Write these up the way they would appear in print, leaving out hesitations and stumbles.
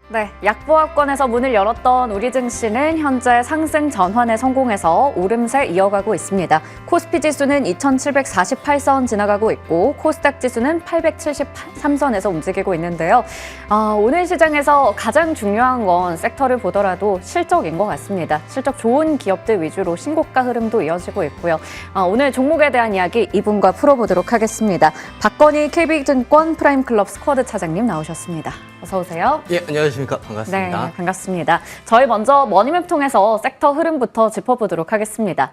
네, 약보합권에서 문을 열었던 우리 증시는 현재 상승 전환에 성공해서 오름세 이어가고 있습니다. 코스피 지수는 2748선 지나가고 있고 코스닥 지수는 873선에서 움직이고 있는데요. 오늘 시장에서 가장 중요한 건 섹터를 보더라도 실적인 것 같습니다. 실적 좋은 기업들 위주로 신고가 흐름도 이어지고 있고요. 오늘 종목에 대한 이야기 이분과 풀어보도록 하겠습니다. 박건희 KB증권 프라임클럽 스쿼드 차장님 나오셨습니다. 어서 오세요. 예, 안녕하십니까. 반갑습니다. 네, 반갑습니다. 저희 먼저 머니맵 통해서 섹터 흐름부터 짚어보도록 하겠습니다.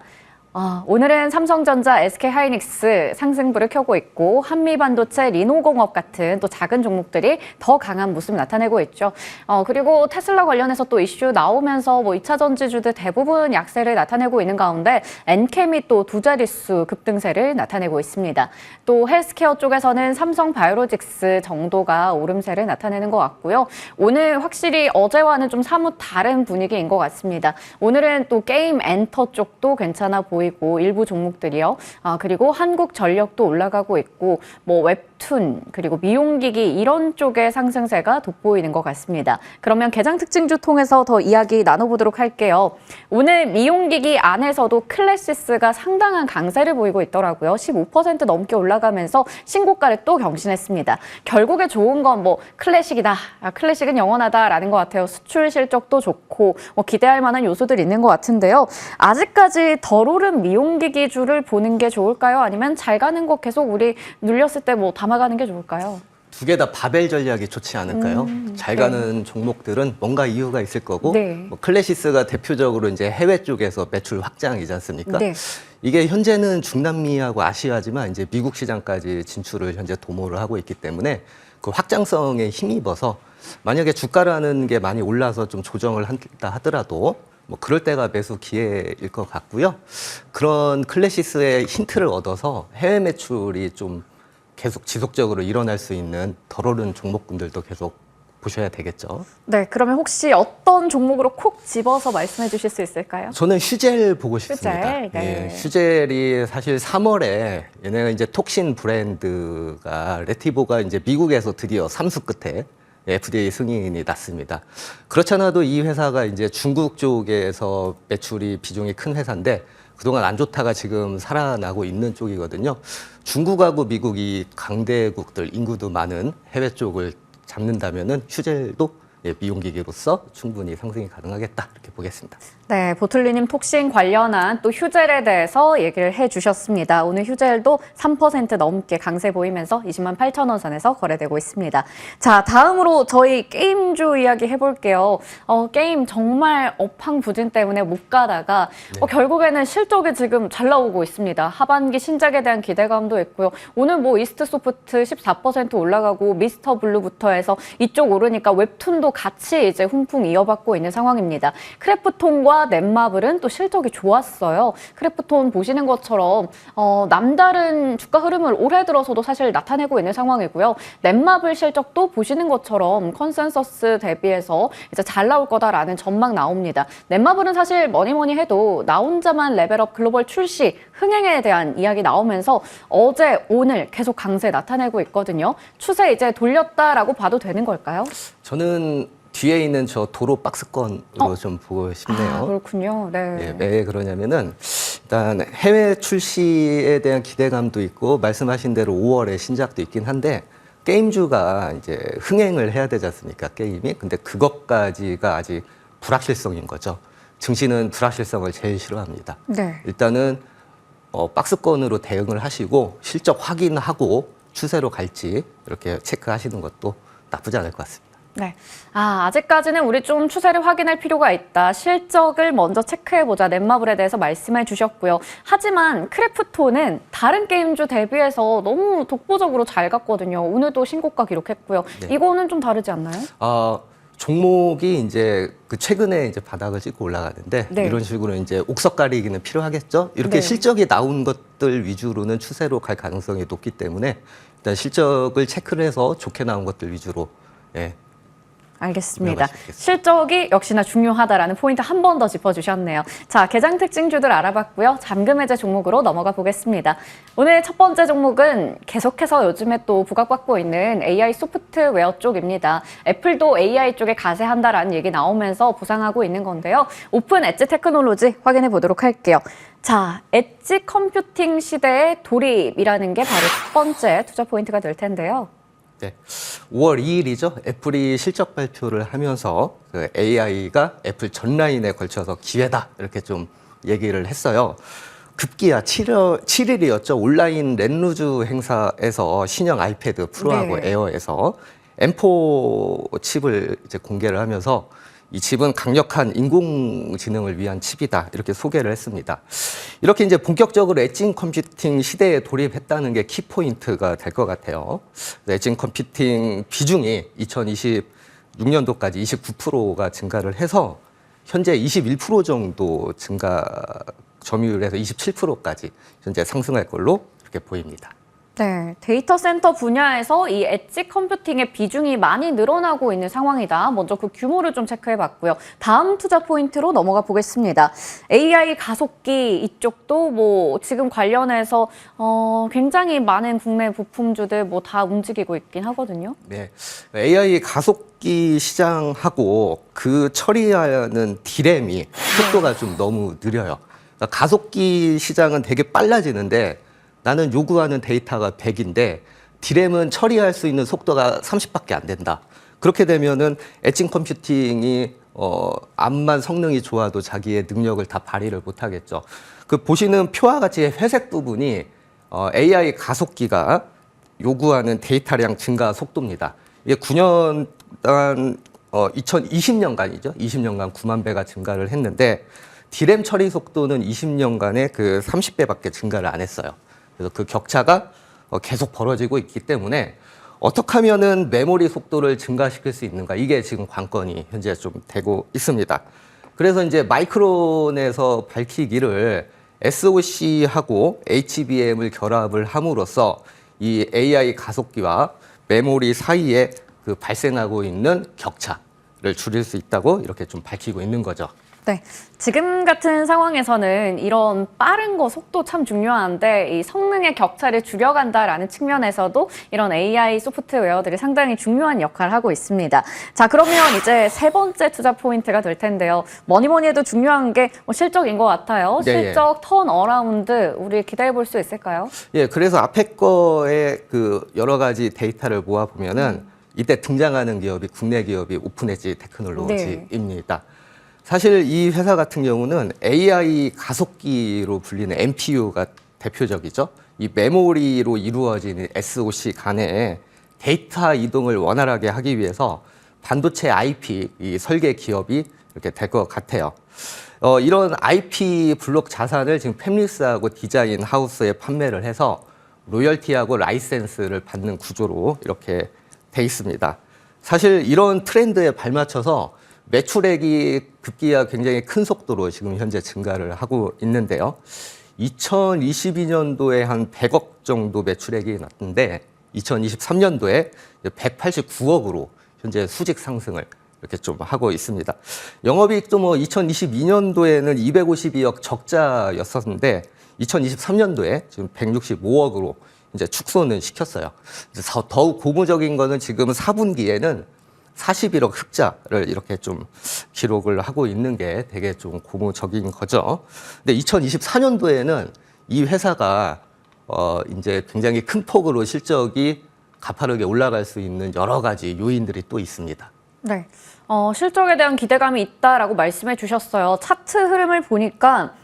오늘은 삼성전자, SK하이닉스 상승부를 켜고 있고 한미반도체, 리노공업 같은 또 작은 종목들이 더 강한 모습을 나타내고 있죠. 그리고 테슬라 관련해서 또 이슈 나오면서 2차 전지주들 대부분 약세를 나타내고 있는 가운데 엔캠이 또 두 자릿수 급등세를 나타내고 있습니다. 또 헬스케어 쪽에서는 삼성바이오로직스 정도가 오름세를 나타내는 것 같고요. 오늘 확실히 어제와는 좀 사뭇 다른 분위기인 것 같습니다. 오늘은 또 게임 엔터 쪽도 괜찮아 보이고 일부 종목들이요. 그리고 한국전력도 올라가고 있고 웹툰 그리고 미용기기 이런 쪽의 상승세가 돋보이는 것 같습니다. 그러면 개장 특징주 통해서 더 이야기 나눠보도록 할게요. 오늘 미용기기 안에서도 클래시스가 상당한 강세를 보이고 있더라고요. 15% 넘게 올라가면서 신고가를 또 경신했습니다. 결국에 좋은 건 클래식이다. 클래식은 영원하다라는 것 같아요. 수출 실적도 좋고 기대할 만한 요소들이 있는 것 같은데요. 아직까지 덜 오른 미용기기주를 보는 게 좋을까요? 아니면 잘 가는 거 계속 우리 눌렸을 때 담아가는 게 좋을까요? 두 개 다 바벨 전략이 좋지 않을까요? 잘 가는 종목들은 뭔가 이유가 있을 거고, 네. 클래시스가 대표적으로 이제 해외 쪽에서 매출 확장이지 않습니까? 네. 이게 현재는 중남미하고 아시아지만 이제 미국 시장까지 진출을 현재 도모를 하고 있기 때문에 그 확장성에 힘입어서 만약에 주가라는 게 많이 올라서 좀 조정을 한다 하더라도 그럴 때가 매수 기회일 것 같고요. 그런 클래시스의 힌트를 얻어서 해외 매출이 좀 계속 지속적으로 일어날 수 있는 덜 오른 종목군들도 계속 보셔야 되겠죠. 네, 그러면 혹시 어떤 종목으로 콕 집어서 말씀해 주실 수 있을까요? 저는 휴젤 보고 싶습니다. 휴젤, 네. 예, 휴젤이 사실 3월에 얘네가 이제 톡신 브랜드가 레티보가 이제 미국에서 드디어 삼수 끝에 FDA 승인이 났습니다. 그렇잖아도 이 회사가 이제 중국 쪽에서 매출이 비중이 큰 회사인데 그동안 안 좋다가 지금 살아나고 있는 쪽이거든요. 중국하고 미국이 강대국들, 인구도 많은 해외 쪽을 잡는다면은 휴젤도 미용기기로서 충분히 상승이 가능하겠다 이렇게 보겠습니다. 네, 보틀리님 톡신 관련한 또 휴젤에 대해서 얘기를 해주셨습니다. 오늘 휴젤도 3% 넘게 강세 보이면서 208,000원 선에서 거래되고 있습니다. 자, 다음으로 저희 게임주 이야기 해볼게요. 게임 정말 업황부진 때문에 못 가다가 결국에는 실적이 지금 잘 나오고 있습니다. 하반기 신작에 대한 기대감도 있고요. 오늘 이스트 소프트 14% 올라가고 미스터 블루부터 해서 이쪽 오르니까 웹툰도 같이 이제 훈풍 이어받고 있는 상황입니다. 크래프톤과 넷마블은 또 실적이 좋았어요. 크래프톤 보시는 것처럼 남다른 주가 흐름을 올해 들어서도 사실 나타내고 있는 상황이고요. 넷마블 실적도 보시는 것처럼 컨센서스 대비해서 이제 잘 나올 거다라는 전망 나옵니다. 넷마블은 사실 뭐니 해도 나 혼자만 레벨업 글로벌 출시 흥행에 대한 이야기 나오면서 어제 오늘 계속 강세 나타내고 있거든요. 추세 이제 돌렸다라고 봐도 되는 걸까요? 저는 뒤에 있는 저 도로 박스권으로 좀 보고 싶네요. 그렇군요. 네. 예, 왜 그러냐면은 일단 해외 출시에 대한 기대감도 있고 말씀하신 대로 5월에 신작도 있긴 한데 게임주가 이제 흥행을 해야 되지 않습니까? 게임이. 근데 그것까지가 아직 불확실성인 거죠. 증시는 불확실성을 제일 싫어합니다. 네. 일단은 박스권으로 대응을 하시고 실적 확인하고 추세로 갈지 이렇게 체크하시는 것도 나쁘지 않을 것 같습니다. 네. 아직까지는 우리 좀 추세를 확인할 필요가 있다. 실적을 먼저 체크해보자. 넷마블에 대해서 말씀해 주셨고요. 하지만 크래프톤은 다른 게임주 대비해서 너무 독보적으로 잘 갔거든요. 오늘도 신고가 기록했고요. 네. 이거는 좀 다르지 않나요? 종목이 이제 최근에 이제 바닥을 찍고 올라가는데 네. 이런 식으로 이제 옥석 가리기는 필요하겠죠. 이렇게 네. 실적이 나온 것들 위주로는 추세로 갈 가능성이 높기 때문에 일단 실적을 체크를 해서 좋게 나온 것들 위주로 알겠습니다. 들어가시겠습니다. 실적이 역시나 중요하다라는 포인트 한 번 더 짚어주셨네요. 자, 개장 특징주들 알아봤고요. 잠금 해제 종목으로 넘어가 보겠습니다. 오늘 첫 번째 종목은 계속해서 요즘에 또 부각받고 있는 AI 소프트웨어 쪽입니다. 애플도 AI 쪽에 가세한다라는 얘기 나오면서 부상하고 있는 건데요. 오픈 엣지 테크놀로지 확인해 보도록 할게요. 자, 엣지 컴퓨팅 시대의 돌입이라는 게 바로 첫 번째 투자 포인트가 될 텐데요. 네. 5월 2일이죠. 애플이 실적 발표를 하면서 그 AI가 애플 전 라인에 걸쳐서 기회다 이렇게 좀 얘기를 했어요. 급기야 7일이었죠. 온라인 렌루즈 행사에서 신형 아이패드 프로하고 네. 에어에서 M4 칩을 이제 공개를 하면서 이 칩은 강력한 인공지능을 위한 칩이다 이렇게 소개를 했습니다. 이렇게 이제 본격적으로 엣지 컴퓨팅 시대에 돌입했다는 게 키포인트가 될 것 같아요. 엣지 컴퓨팅 비중이 2026년도까지 29%가 증가를 해서 현재 21% 정도 증가 점유율에서 27%까지 현재 상승할 걸로 이렇게 보입니다. 네, 데이터 센터 분야에서 이 엣지 컴퓨팅의 비중이 많이 늘어나고 있는 상황이다. 먼저 그 규모를 좀 체크해 봤고요. 다음 투자 포인트로 넘어가 보겠습니다. AI 가속기 이쪽도 뭐 지금 관련해서 굉장히 많은 국내 부품주들 뭐 다 움직이고 있긴 하거든요. 네, AI 가속기 시장하고 그 처리하는 디램이 속도가 좀 너무 느려요. 그러니까 가속기 시장은 되게 빨라지는데 나는 요구하는 데이터가 100인데 디램은 처리할 수 있는 속도가 30밖에 안 된다. 그렇게 되면은 엣지 컴퓨팅이 암만 성능이 좋아도 자기의 능력을 다 발휘를 못 하겠죠. 그 보시는 표와 같이 회색 부분이 AI 가속기가 요구하는 데이터량 증가 속도입니다. 이게 9년간 2020년간이죠. 20년간 9만 배가 증가를 했는데 디램 처리 속도는 20년간에 그 30배밖에 증가를 안 했어요. 그래서 그 격차가 계속 벌어지고 있기 때문에 어떻게 하면은 메모리 속도를 증가시킬 수 있는가 이게 지금 관건이 현재 좀 되고 있습니다. 그래서 이제 마이크론에서 밝히기를 SoC하고 HBM을 결합을 함으로써 이 AI 가속기와 메모리 사이에 그 발생하고 있는 격차를 줄일 수 있다고 이렇게 좀 밝히고 있는 거죠. 네, 지금 같은 상황에서는 이런 빠른 거 속도 참 중요한데 이 성능의 격차를 줄여간다라는 측면에서도 이런 AI 소프트웨어들이 상당히 중요한 역할을 하고 있습니다. 자, 그러면 이제 세 번째 투자 포인트가 될 텐데요. 뭐니 해도 중요한 게 실적인 것 같아요. 네, 실적 턴 어라운드 우리 기대해 볼 수 있을까요? 예, 그래서 앞에 거에 그 여러 가지 데이터를 모아 보면은 이때 등장하는 기업이 국내 기업이 오픈 엣지 테크놀로지입니다. 사실 이 회사 같은 경우는 AI 가속기로 불리는 NPU가 대표적이죠. 이 메모리로 이루어지는 SoC 간에 데이터 이동을 원활하게 하기 위해서 반도체 IP 이 설계 기업이 이렇게 될 것 같아요. 이런 IP 블록 자산을 지금 팹리스하고 디자인 하우스에 판매를 해서 로열티하고 라이센스를 받는 구조로 이렇게 돼 있습니다. 사실 이런 트렌드에 발맞춰서 매출액이 급기야 굉장히 큰 속도로 지금 현재 증가를 하고 있는데요. 2022년도에 한 100억 정도 매출액이 났는데 2023년도에 189억으로 현재 수직 상승을 이렇게 좀 하고 있습니다. 영업이익도 뭐 2022년도에는 252억 적자였었는데 2023년도에 지금 165억으로 이제 축소는 시켰어요. 더욱 고무적인 거는 지금 4분기에는 41억 흑자를 이렇게 좀 기록을 하고 있는 게 되게 좀 고무적인 거죠. 근데 2024년도에는 이 회사가 이제 굉장히 큰 폭으로 실적이 가파르게 올라갈 수 있는 여러 가지 요인들이 또 있습니다. 네, 실적에 대한 기대감이 있다라고 말씀해 주셨어요. 차트 흐름을 보니까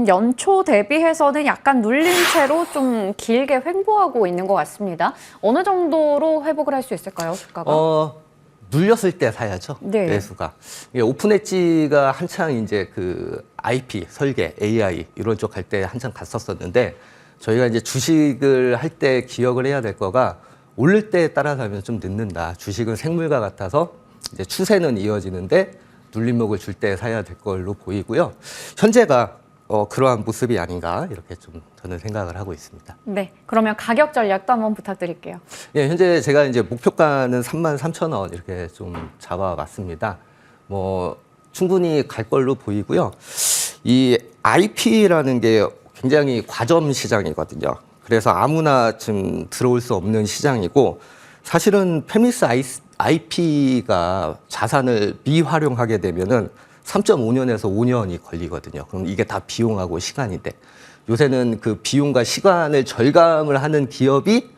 연초 대비해서는 약간 눌린 채로 좀 길게 횡보하고 있는 것 같습니다. 어느 정도로 회복을 할 수 있을까요, 주가가? 눌렸을 때 사야죠. 네. 매수가. 오픈 엣지가 한창 이제 그 IP 설계, AI 이런 쪽 할 때 한창 갔었었는데 저희가 이제 주식을 할 때 기억을 해야 될 거가 오를 때에 따라서 하면 좀 늦는다. 주식은 생물과 같아서 이제 추세는 이어지는데 눌림목을 줄 때 사야 될 걸로 보이고요. 현재가 그러한 모습이 아닌가 이렇게 좀 저는 생각을 하고 있습니다. 네, 그러면 가격 전략도 한번 부탁드릴게요. 예, 현재 제가 이제 목표가는 33,000원 이렇게 좀 잡아왔습니다. 뭐 충분히 갈 걸로 보이고요. 이 IP라는 게 굉장히 과점 시장이거든요. 그래서 아무나 좀 들어올 수 없는 시장이고 사실은 페미스 IP가 자산을 미활용하게 되면은 3.5년에서 5년이 걸리거든요. 그럼 이게 다 비용하고 시간인데 요새는 그 비용과 시간을 절감을 하는 기업이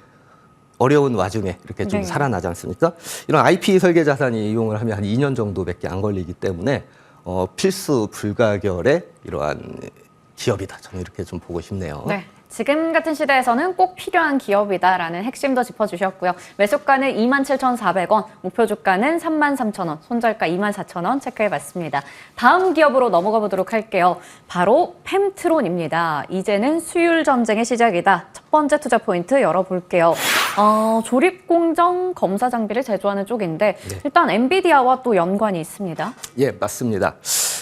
어려운 와중에 이렇게 좀 네. 살아나지 않습니까? 이런 IP 설계 자산이 이용을 하면 한 2년 정도밖에 안 걸리기 때문에 필수 불가결의 이러한 기업이다. 저는 이렇게 좀 보고 싶네요. 네. 지금 같은 시대에서는 꼭 필요한 기업이다라는 핵심도 짚어주셨고요. 매수가는 27,400원, 목표 주가는 33,000원, 손절가 24,000원 체크해봤습니다. 다음 기업으로 넘어가 보도록 할게요. 바로 펜트론입니다. 이제는 수율 전쟁의 시작이다. 첫 번째 투자 포인트 열어볼게요. 조립공정 검사 장비를 제조하는 쪽인데 네. 일단 엔비디아와 또 연관이 있습니다. 예, 맞습니다.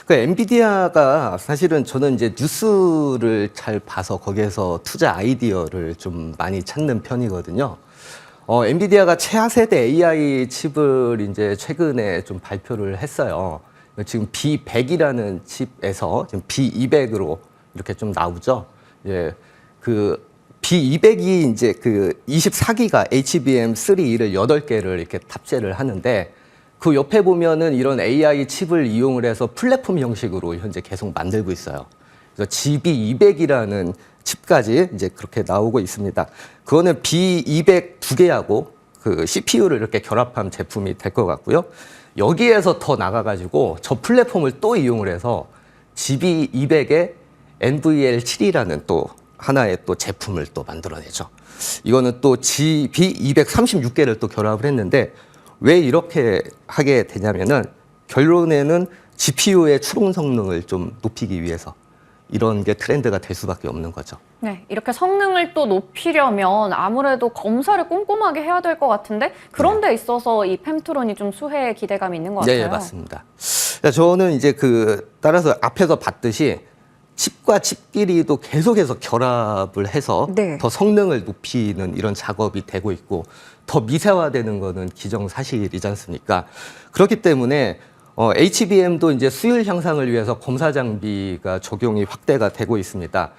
그 엔비디아가 사실은 저는 이제 뉴스를 잘 봐서 거기에서 투자 아이디어를 좀 많이 찾는 편이거든요. 엔비디아가 최하세대 AI 칩을 이제 최근에 좀 발표를 했어요. 지금 B100이라는 칩에서 지금 B200으로 이렇게 좀 나오죠. 예, 그 B200이 이제 그 24기가 HBM3를 8개를 이렇게 탑재를 하는데 그 옆에 보면은 이런 AI 칩을 이용을 해서 플랫폼 형식으로 현재 계속 만들고 있어요. 그래서 GB200이라는 칩까지 이제 그렇게 나오고 있습니다. 그거는 B200 두 개하고 그 CPU를 이렇게 결합한 제품이 될 것 같고요. 여기에서 더 나가가지고 저 플랫폼을 또 이용을 해서 GB200의 NVL7이라는 또 하나의 또 제품을 또 만들어내죠. 이거는 또 GB236개를 또 결합을 했는데 왜 이렇게 하게 되냐면은 결론에는 GPU의 추론 성능을 좀 높이기 위해서 이런 게 트렌드가 될 수밖에 없는 거죠. 네, 이렇게 성능을 또 높이려면 아무래도 검사를 꼼꼼하게 해야 될 것 같은데 그런 데 있어서 이 펜트론이 좀 수혜에 기대감이 있는 것 같아요. 네, 맞습니다. 저는 이제 따라서 앞에서 봤듯이 칩과 칩끼리도 계속해서 결합을 해서 네. 더 성능을 높이는 이런 작업이 되고 있고 더 미세화되는 거는 기정사실이지 않습니까? 그렇기 때문에 HBM도 이제 수율 향상을 위해서 검사 장비가 적용이 확대가 되고 있습니다.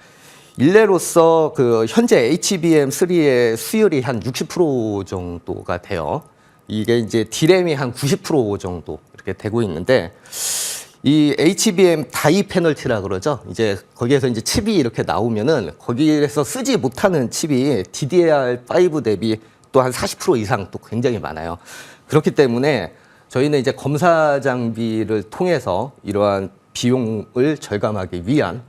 일례로서 현재 HBM3의 수율이 한 60% 정도가 돼요. 이게 이제 D램이 한 90% 정도 이렇게 되고 있는데 이 HBM 다이 페널티라 그러죠. 이제 거기에서 이제 칩이 이렇게 나오면은 거기에서 쓰지 못하는 칩이 DDR5 대비 또 한 40% 이상 또 굉장히 많아요. 그렇기 때문에 저희는 이제 검사 장비를 통해서 이러한 비용을 절감하기 위한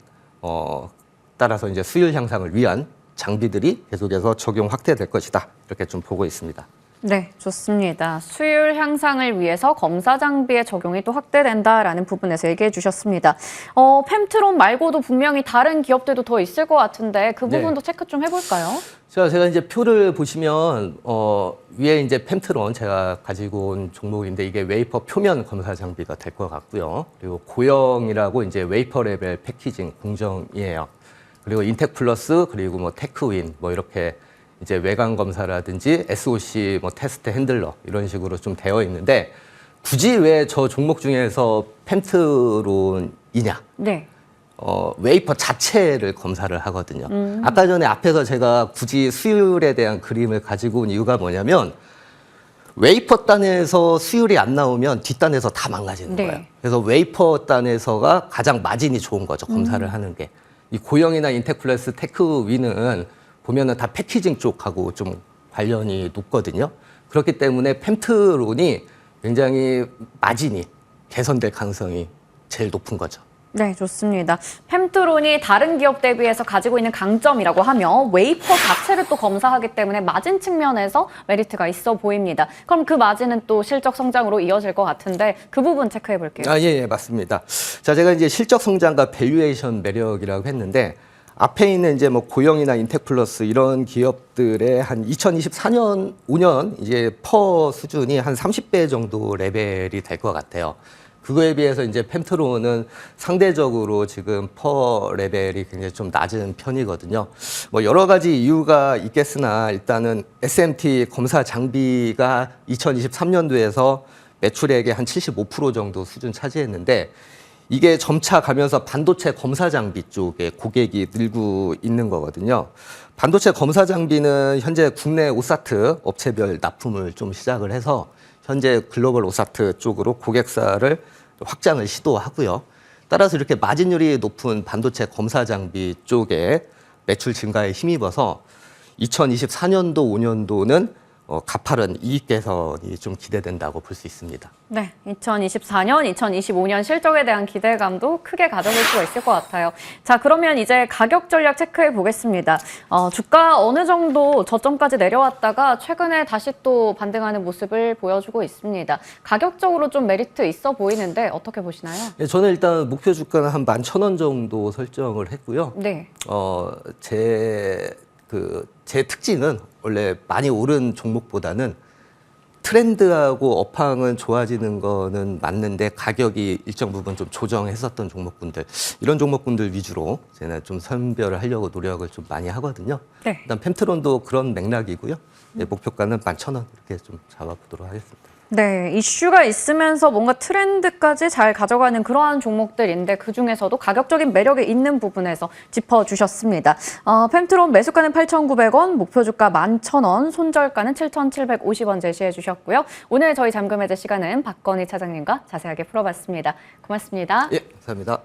따라서 이제 수율 향상을 위한 장비들이 계속해서 적용 확대될 것이다. 이렇게 좀 보고 있습니다. 네, 좋습니다. 수율 향상을 위해서 검사 장비의 적용이 또 확대된다라는 부분에서 얘기해 주셨습니다. 펜트론 말고도 분명히 다른 기업들도 더 있을 것 같은데 그 부분도 체크 좀 해볼까요? 제가 이제 표를 보시면 위에 이제 펜트론 제가 가지고 온 종목인데 이게 웨이퍼 표면 검사 장비가 될 것 같고요. 그리고 고영이라고 이제 웨이퍼 레벨 패키징 공정이에요. 그리고 인텍 플러스 그리고 뭐 테크윈 뭐 이렇게 이제 외관 검사라든지 SOC 뭐 테스트 핸들러 이런 식으로 좀 되어 있는데 굳이 왜 저 종목 중에서 펜트론이냐? 네. 웨이퍼 자체를 검사를 하거든요. 아까 전에 앞에서 제가 굳이 수율에 대한 그림을 가지고 온 이유가 뭐냐면 웨이퍼 단에서 수율이 안 나오면 뒷단에서 다 망가지는 네. 거예요. 그래서 웨이퍼 단에서가 가장 마진이 좋은 거죠. 검사를 하는 게. 이 고영이나 인텍 플러스 테크윈은 보면은 다 패키징 쪽하고 좀 관련이 높거든요. 그렇기 때문에 펜트론이 굉장히 마진이 개선될 가능성이 제일 높은 거죠. 네, 좋습니다. 펜트론이 다른 기업 대비해서 가지고 있는 강점이라고 하면 웨이퍼 자체를 또 검사하기 때문에 마진 측면에서 메리트가 있어 보입니다. 그럼 그 마진은 또 실적 성장으로 이어질 것 같은데 그 부분 체크해 볼게요. 예, 맞습니다. 자, 제가 이제 실적 성장과 밸류에이션 매력이라고 했는데 앞에 있는 이제 뭐 고영이나 인텍플러스 이런 기업들의 한 2024년, 5년 이제 퍼 수준이 한 30배 정도 레벨이 될 것 같아요. 그거에 비해서 이제 펜트론은 상대적으로 지금 퍼 레벨이 굉장히 좀 낮은 편이거든요. 뭐 여러 가지 이유가 있겠으나 일단은 SMT 검사 장비가 2023년도에서 매출액의 한 75% 정도 수준 차지했는데 이게 점차 가면서 반도체 검사 장비 쪽에 고객이 늘고 있는 거거든요. 반도체 검사 장비는 현재 국내 오사트 업체별 납품을 좀 시작을 해서 현재 글로벌 오사트 쪽으로 고객사를 확장을 시도하고요. 따라서 이렇게 마진율이 높은 반도체 검사 장비 쪽에 매출 증가에 힘입어서 2024년도, 5년도는 가파른 이익 개선이 좀 기대된다고 볼 수 있습니다. 네, 2024년, 2025년 실적에 대한 기대감도 크게 가져볼 수가 있을 것 같아요. 자, 그러면 이제 가격 전략 체크해 보겠습니다. 주가 어느 정도 저점까지 내려왔다가 최근에 다시 또 반등하는 모습을 보여주고 있습니다. 가격적으로 좀 메리트 있어 보이는데 어떻게 보시나요? 네, 저는 일단 목표 주가는 한 11,000원 정도 설정을 했고요. 네. 제 특징은 원래 많이 오른 종목보다는 트렌드하고 업황은 좋아지는 거는 맞는데 가격이 일정 부분 좀 조정했었던 종목군들, 이런 종목군들 위주로 제가 좀 선별을 하려고 노력을 좀 많이 하거든요. 네. 일단 펜트론도 그런 맥락이고요. 네, 목표가는 11,000원 이렇게 좀 잡아보도록 하겠습니다. 네, 이슈가 있으면서 뭔가 트렌드까지 잘 가져가는 그러한 종목들인데 그중에서도 가격적인 매력이 있는 부분에서 짚어주셨습니다. 펜트론 매수가는 8,900원, 목표 주가 11,000원, 손절가는 7,750원 제시해 주셨고요. 오늘 저희 잠금 해제 시간은 박건희 차장님과 자세하게 풀어봤습니다. 고맙습니다. 예, 감사합니다.